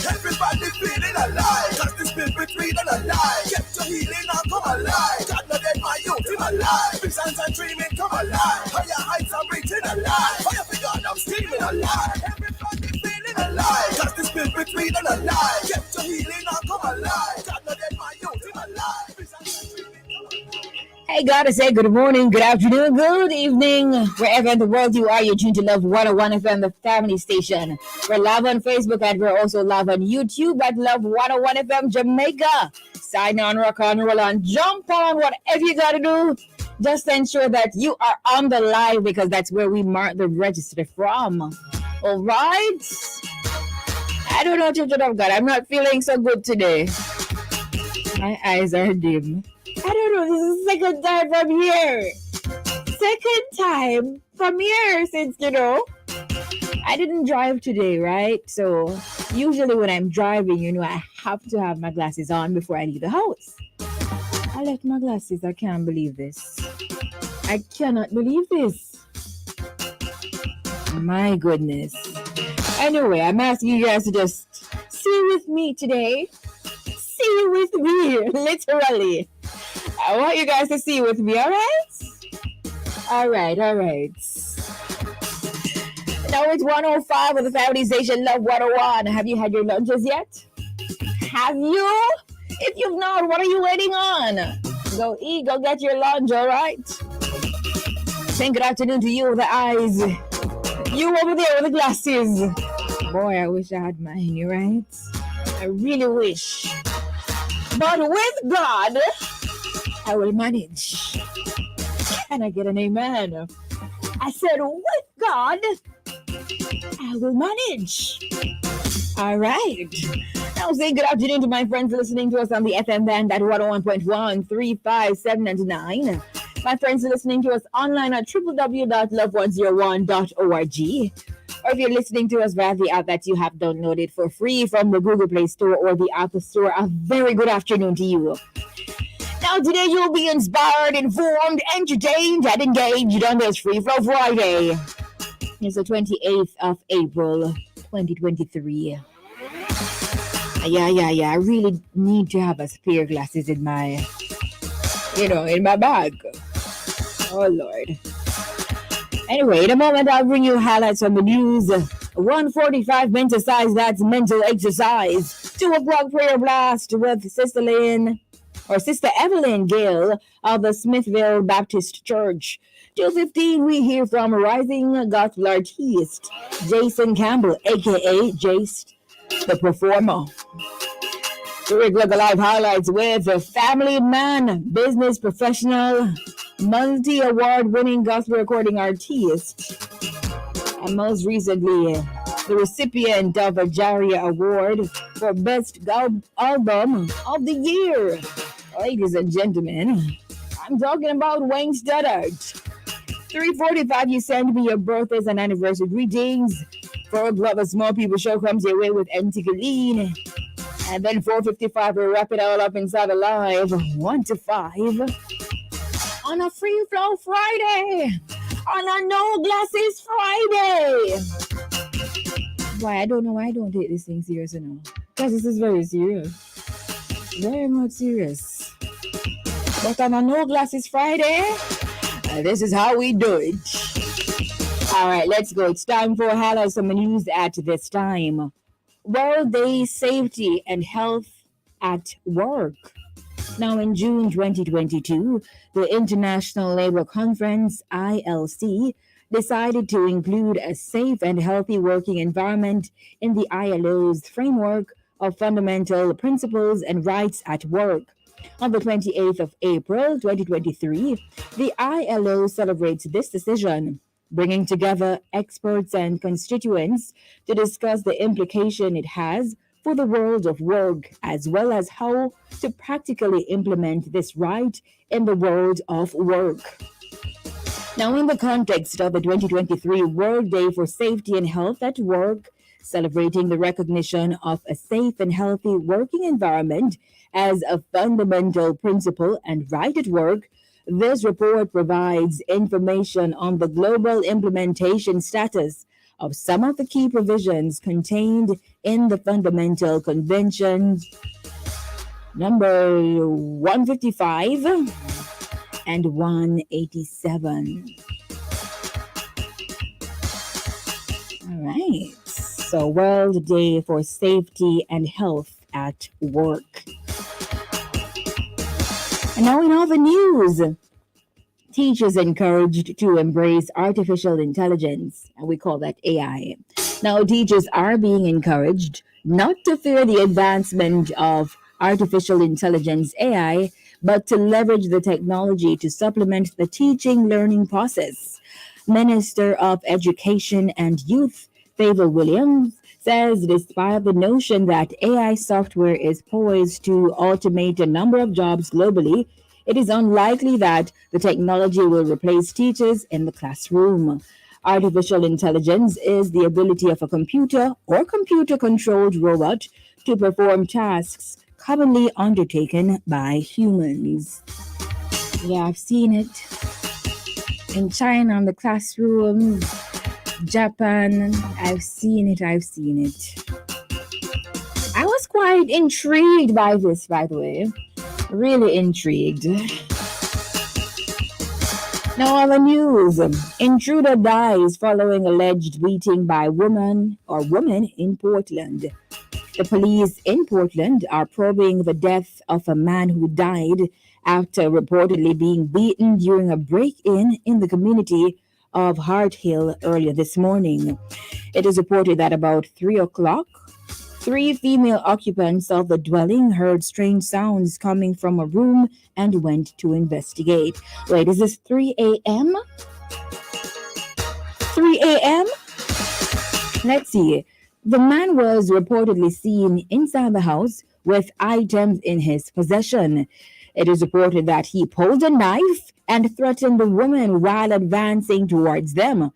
Everybody feeling alive. Cause the spirit feeling alive. Get your healing and come alive. God not dead, my youth, him alive. Visions and dreaming come alive. Higher heights are reaching alive. Fire for God, I'm screaming alive. Everybody feeling alive. Cause the spirit feeling alive. Get your healing and come alive. God not dead, my youth, him alive. Visions and dreaming come alive. Hey, gotta say good morning, good afternoon, good evening. Wherever in the world you are, you're tuned to Love 101 FM, the family station. We're live on Facebook and we're also live on YouTube at Love 101 FM Jamaica. Sign on, rock on, roll on, jump on, whatever you gotta do. Just ensure that you are on the live because that's where we mark the register from. All right? I don't know, children of God. I'm not feeling so good today. My eyes are dim. I don't know, this is the second time from here. Second time from here since, I didn't drive today, right? So usually when I'm driving, I have to have my glasses on before I leave the house. I left my glasses. I can't believe this. I cannot believe this. My goodness. Anyway, I'm asking you guys to just see with me today. See with me, literally. I want you guys to see with me, all right? All right. Now it's 1:05 with the family station Love 101. Have you had your lunches yet? Have you? If you've not, what are you waiting on? Go eat, go get your lunch, all right? Saying good afternoon to you with the eyes. You over there with the glasses. Boy, I wish I had mine, you right? I really wish. But with God, I will manage. Can I get an amen? I said, with God, I will manage. All right. Now say good afternoon to my friends listening to us on the FM band at 101.1, 3, 5, 7, and 9. My friends listening to us online at www.love101.org. Or if you're listening to us via the app that you have downloaded for free from the Google Play Store or the Apple Store, a very good afternoon to you. Now, today you'll be inspired, informed, entertained, and engaged on this Free Flow Friday. It's the 28th of April, 2023. Yeah. I really need to have a spare glasses in my, in my bag. Oh, Lord. Anyway, in a moment, I'll bring you highlights from the news. 1:45 mental size, that's mental exercise. 2 o'clock prayer blast with Sister Evelyn Gill of the Smithville Baptist Church. 2:15, we hear from rising gospel artist Jason Campbell, a.k.a. Jace, the Performer. The regular live highlights with a family man, business professional, multi-award-winning gospel recording artist, and most recently, the recipient of a Jaria Award for Best Album of the Year. Ladies and gentlemen, I'm talking about Wayne Studdard. 3:45, you send me your birthdays and anniversary greetings. 4 o'clock, a Small People Show comes your way with Auntie Colleen. And then 4:55, we wrap it all up inside a live 1 to 5 on a Free Flow Friday, on a No Glasses Friday. Why, I don't know why I don't take this thing serious enough. Because this is very serious. Very much serious. But on a No Glasses Friday, this is how we do it. All right, let's go. It's time for highlights of the news at this time. World Day Safety and Health at Work. Now, in June 2022, the International Labour Conference, ILC, decided to include a safe and healthy working environment in the ILO's framework of fundamental principles and rights at work. On the 28th of April 2023, the ILO celebrates this decision, bringing together experts and constituents to discuss the implication it has for the world of work, as well as how to practically implement this right in the world of work. Now, in the context of the 2023 World Day for Safety and Health at Work, celebrating the recognition of a safe and healthy working environment as a fundamental principle and right at work, this report provides information on the global implementation status of some of the key provisions contained in the Fundamental Conventions number 155 and 187. All right. So, World Day for Safety and Health at Work. And now in all the news, teachers encouraged to embrace artificial intelligence, and we call that AI. Now, teachers are being encouraged not to fear the advancement of artificial intelligence AI, but to leverage the technology to supplement the teaching learning process. Minister of Education and Youth, Favor Williams, says despite the notion that AI software is poised to automate a number of jobs globally, it is unlikely that the technology will replace teachers in the classroom. Artificial intelligence is the ability of a computer or computer controlled robot to perform tasks commonly undertaken by humans. Yeah, I've seen it in China, in the classroom, Japan. I've seen it. I was quite intrigued by this, by the way. Really intrigued. Now, on the news, intruder dies following alleged beating by woman in Portland. The police in Portland are probing the death of a man who died after reportedly being beaten during a break-in in the community of Hart Hill earlier this morning. It is reported that about 3 o'clock, 3 female occupants of the dwelling heard strange sounds coming from a room and went to investigate. Wait, is this 3 a.m.? 3 a.m.? Let's see. The man was reportedly seen inside the house with items in his possession. It is reported that he pulled a knife and threatened the woman while advancing towards them.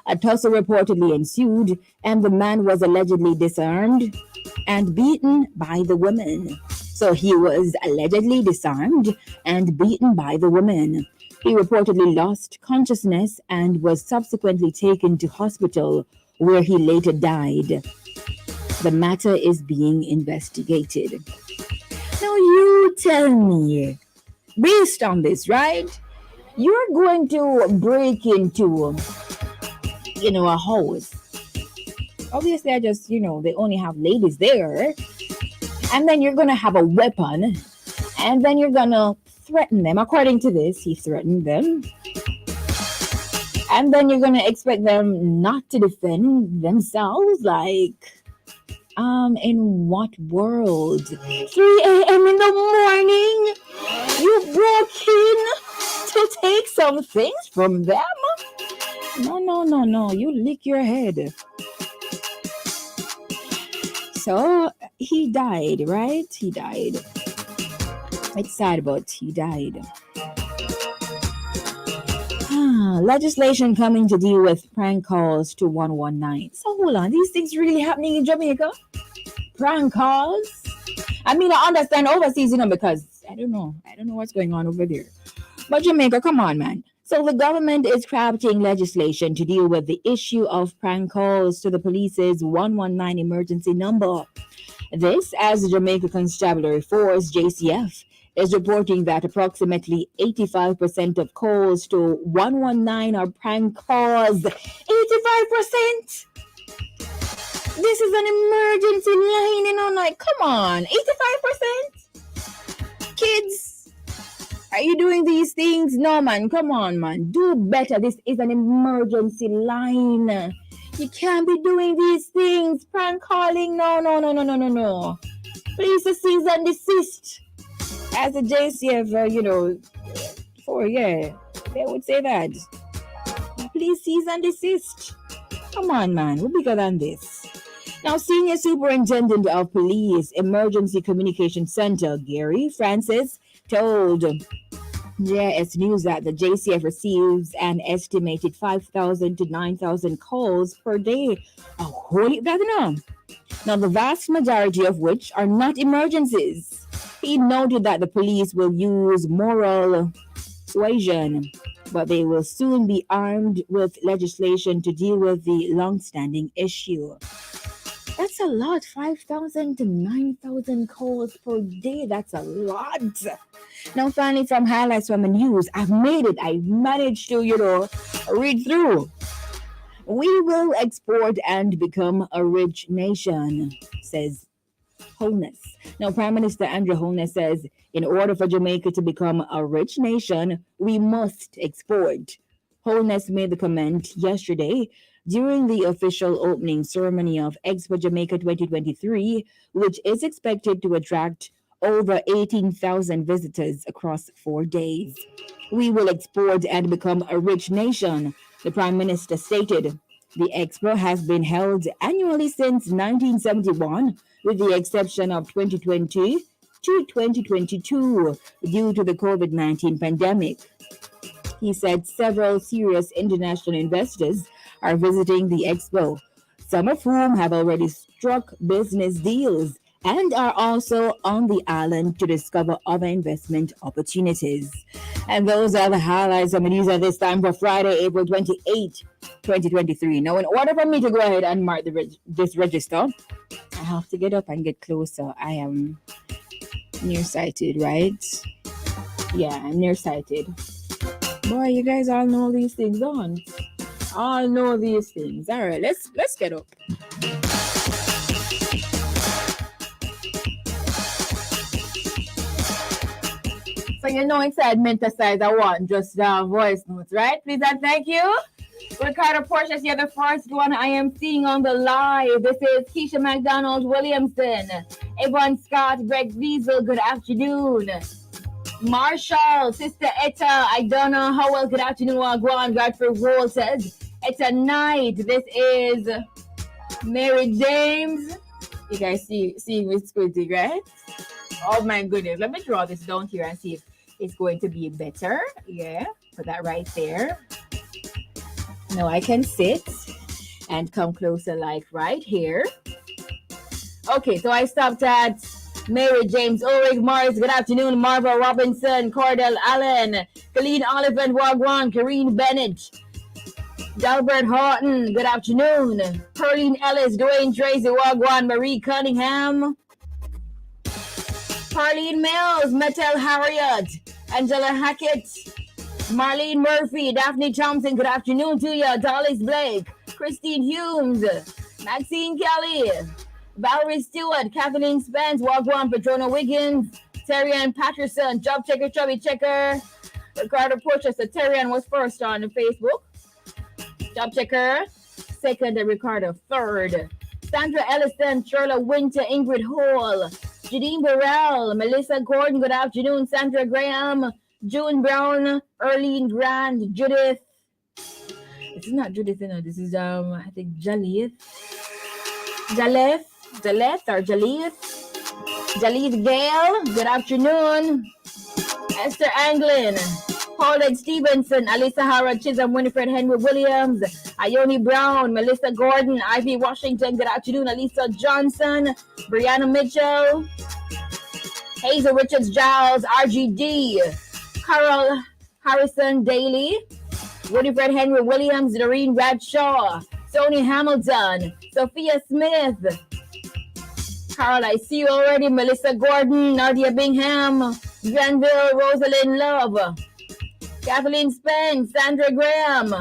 A tussle reportedly ensued, and the man was allegedly disarmed and beaten by the woman. So he was allegedly disarmed and beaten by the woman. He reportedly lost consciousness and was subsequently taken to hospital, where he later died. The matter is being investigated. Now you tell me, based on this, right? You're going to break into, a house. Obviously, they only have ladies there. And then you're going to have a weapon. And then you're going to threaten them. According to this, he threatened them. And then you're going to expect them not to defend themselves? In what world? 3 a.m. in the morning? You broke in to take some things from them? No. You lick your head. So he died, right? He died. It's sad, but he died. Legislation coming to deal with prank calls to 119. So hold on, these things really happening in Jamaica? Prank calls? I mean, I understand overseas, because I don't know what's going on over there. But Jamaica, come on, man. So the government is crafting legislation to deal with the issue of prank calls to the police's 119 emergency number. This, as the Jamaica Constabulary Force, JCF, is reporting that approximately 85% of calls to 119 are prank calls. 85%? This is an emergency line, come on, 85%? Kids, are you doing these things? No, man, come on, man. Do better. This is an emergency line. You can't be doing these things. Prank calling, no. Please cease and desist. As a JCF, they would say that. Please cease and desist. Come on, man, we're bigger than this. Now, Senior Superintendent of Police Emergency Communication Center, Gary Francis, told JS News that the JCF receives an estimated 5,000 to 9,000 calls per day. A whole heap better now. Now, the vast majority of which are not emergencies. He noted that the police will use moral suasion, but they will soon be armed with legislation to deal with the long-standing issue. That's a lot. 5,000 to 9,000 calls per day. That's a lot. Now, finally, from highlights from the news, I've made it. I managed to, read through. We will export and become a rich nation, says Holness. Now, Prime Minister Andrew Holness says in order for Jamaica to become a rich nation, we must export. Holness made the comment yesterday during the official opening ceremony of Expo Jamaica 2023, which is expected to attract over 18,000 visitors across 4 days. We will export and become a rich nation, the Prime Minister stated. The expo has been held annually since 1971, with the exception of 2020 to 2022 due to the COVID 19 pandemic. He said several serious international investors are visiting the expo, some of whom have already struck business deals and are also on the island to discover other investment opportunities. And those are the highlights of the news at this time for Friday, April 28, 2023. Now, in order for me to go ahead and mark this register, I have to get up and get closer. I am nearsighted, right? Yeah, I'm nearsighted. Boy, you guys all know these things, don't? All know these things. All right, let's get up. So you know inside Mentasize I want just voice notes, right? Please and thank you. Ricardo Porteous, you're the first one I am seeing on the live. This is Keisha McDonald Williamson. Yvonne Scott, Greg Wiesel, good afternoon. Marshall, Sister Etta, I don't know how well, good afternoon, Wagwan. Godfrey Roll says, Etta Night. This is Mary James. You guys see me squinting, right? Oh my goodness. Let me draw this down here and see if it's going to be better. Yeah, put that right there. Now I can sit and come closer like right here. Okay, so I stopped at Mary James, Ulrich Morris, good afternoon, Marva Robinson, Cordell Allen, Colleen Oliphant, Wagwan, Kareen Bennett, Delbert Horton, good afternoon, Perlene Ellis, Dwayne Tracy, Wagwan, Marie Cunningham, Parlene Mills, Metal Harriet, Angela Hackett, Marlene Murphy, Daphne Thompson, good afternoon to you, Dolly Blake, Christine Humes, Maxine Kelly, Valerie Stewart, Kathleen Spence, Wagwan, Patrona Wiggins, Terrian Patterson, Job Checker, Chubby Checker, Ricardo Porteous. So Terrian was first on Facebook. Job Checker, second, and Ricardo third. Sandra Ellison, Shirla Winter, Ingrid Hall, Jadine Burrell, Melissa Gordon, good afternoon, Sandra Graham, June Brown, Erlene Grand, Judith. This is not Judith, you know, this is I think Jalith or Jalith Gale, good afternoon. Esther Anglin, Paulette Stevenson, Alisa Hara Chisholm, Winifred Henry Williams, Ione Brown, Melissa Gordon, Ivy Washington, good afternoon. Alisa Johnson, Brianna Mitchell, Hazel Richards Giles, RGD, Carol Harrison Daly, Winifred Henry Williams, Doreen Bradshaw, Sony Hamilton, Sophia Smith, Carol, I see you already, Melissa Gordon, Nadia Bingham, Granville, Rosalind Love, Kathleen Spence, Sandra Graham,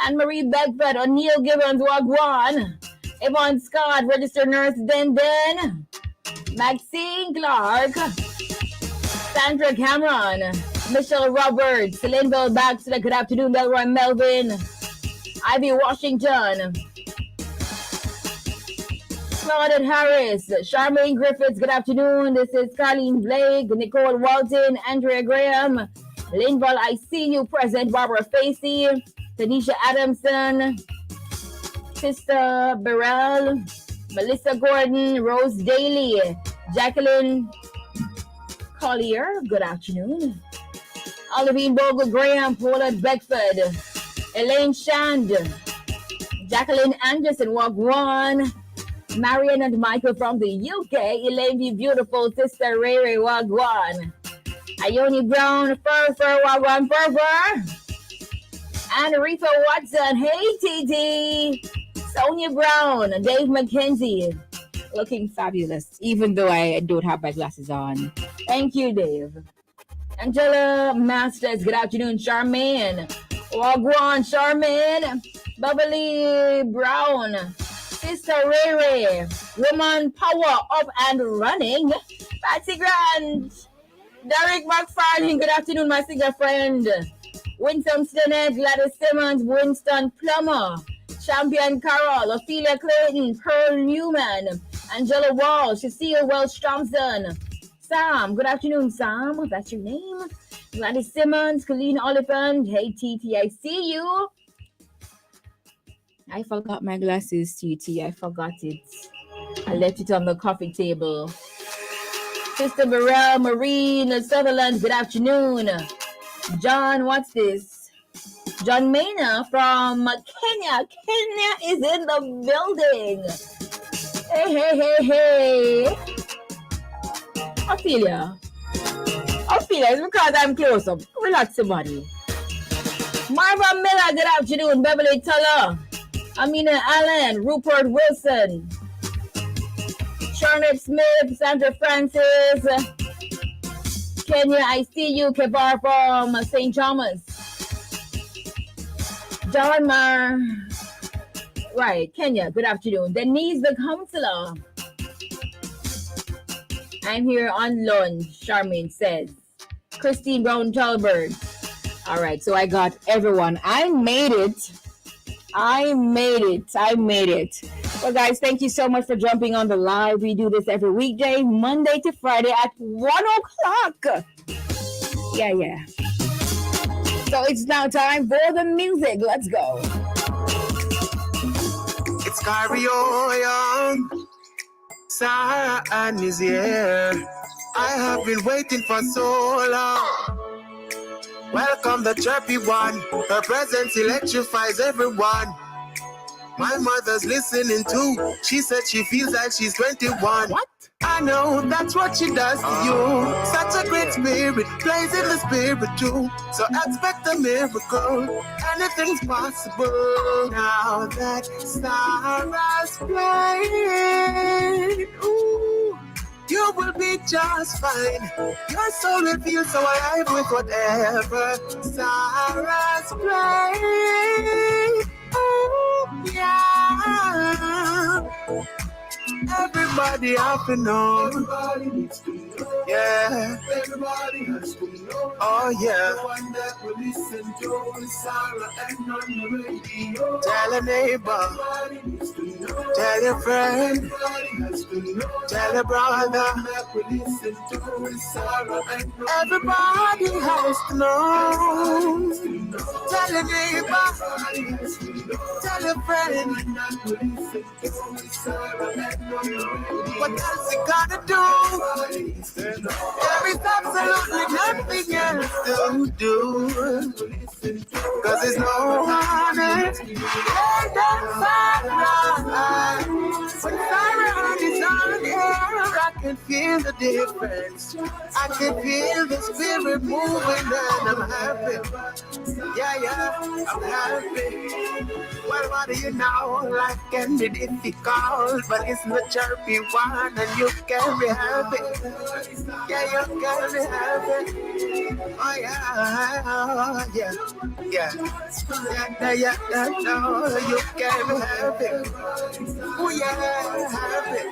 Anne-Marie Bedford, O'Neill Gibbons, Wagwan, Yvonne Scott, Registered Nurse Den, Maxine Clark, Sandra Cameron, Michelle Roberts, Linville Baxter, good afternoon, Delroy Melvin, Ivy Washington, Claudette Harris, Charmaine Griffiths, good afternoon. This is Carlene Blake, Nicole Walton, Andrea Graham, Linville, I see you present, Barbara Facey, Tanisha Adamson, Sister Burrell, Melissa Gordon, Rose Daly, Jacqueline Collier, good afternoon. Olivine Bogle Graham, Paulette Beckford, Elaine Shand, Jacqueline Anderson, Wagwan, Marian and Michael from the UK, Elaine the beautiful Sister Ray Wagwan, Ione Brown, Fur Wagwan Fur, And Aretha Watson. Hey, TT. Sonia Brown. Dave McKenzie. Looking fabulous, even though I don't have my glasses on. Thank you, Dave. Angela Masters. Good afternoon, Charmaine. Wagwan, Charmaine. Bubbly Brown. Sister Ray Ray. Woman Power Up and Running. Patsy Grant. Derek McFarlane. Good afternoon, my singer friend. Winston Stinnett. Gladys Simmons. Winston Plummer. Champion Carol. Ophelia Clayton. Pearl Newman. Angela Walsh. Cecile Welsh-Thompson. Sam. Good afternoon, Sam. That's your name. Gladys Simmons. Colleen Oliphant. Hey, TT. I see you. I forgot my glasses, TT. I forgot it. I left it on the coffee table. Sister Burrell, Marine Sutherland, good afternoon. John, what's this? John Maina from Kenya. Kenya is in the building. Hey. Ophelia, it's because I'm close up. Relax, somebody. Marva Miller, good afternoon. Beverly Tuller. Amina Allen, Rupert Wilson, Charlotte Smith, Sandra Francis, Kenya, I see you, Kevar from St. Thomas, John Mar, right, Kenya, good afternoon. Denise the counselor, I'm here on lunch, Charmaine says. Christine Brown Talbert. All right, so I got everyone. I made it. Well, guys, thank you so much for jumping on the live. We do this every weekday, Monday to Friday at 1 o'clock. Yeah. So it's now time for the music. Let's go. It's karaoke. Sara-Ann is here. I have been waiting for so long. Welcome the chirpy one. Her presence electrifies everyone. My mother's listening too. She said she feels like she's 21. What? I know that's what she does to you. Such a great spirit, plays in the spirit too. So expect a miracle. Anything's possible. Now that Sarah's playing, ooh, you will be just fine. Your soul will feel so alive with whatever Sarah's playing. Oh, yeah. Everybody have to know. Everybody needs to know. Yeah. Everybody has to know. Oh, yeah. The one that will listen to is Sara-Ann on the radio. Tell a neighbor. Everybody needs to know. Tell your friend. Everybody has to know. Tell a brother. The one that will listen to is Sara-Ann. Everybody has to know. Tell a neighbor. Tell a friend. What else you gotta do? There is absolutely nothing else to do. Cause there's no one else. And that's Sara-Ann. When Sara-Ann is on air, I can feel the difference. I can feel the spirit moving and I'm happy. Yeah, I'm happy. Well, what do you know? Life can be difficult, but it's the chirpy one and you can be happy. Yeah, you can be happy. Oh, yeah. No, you can be happy. Oh, yeah, happy.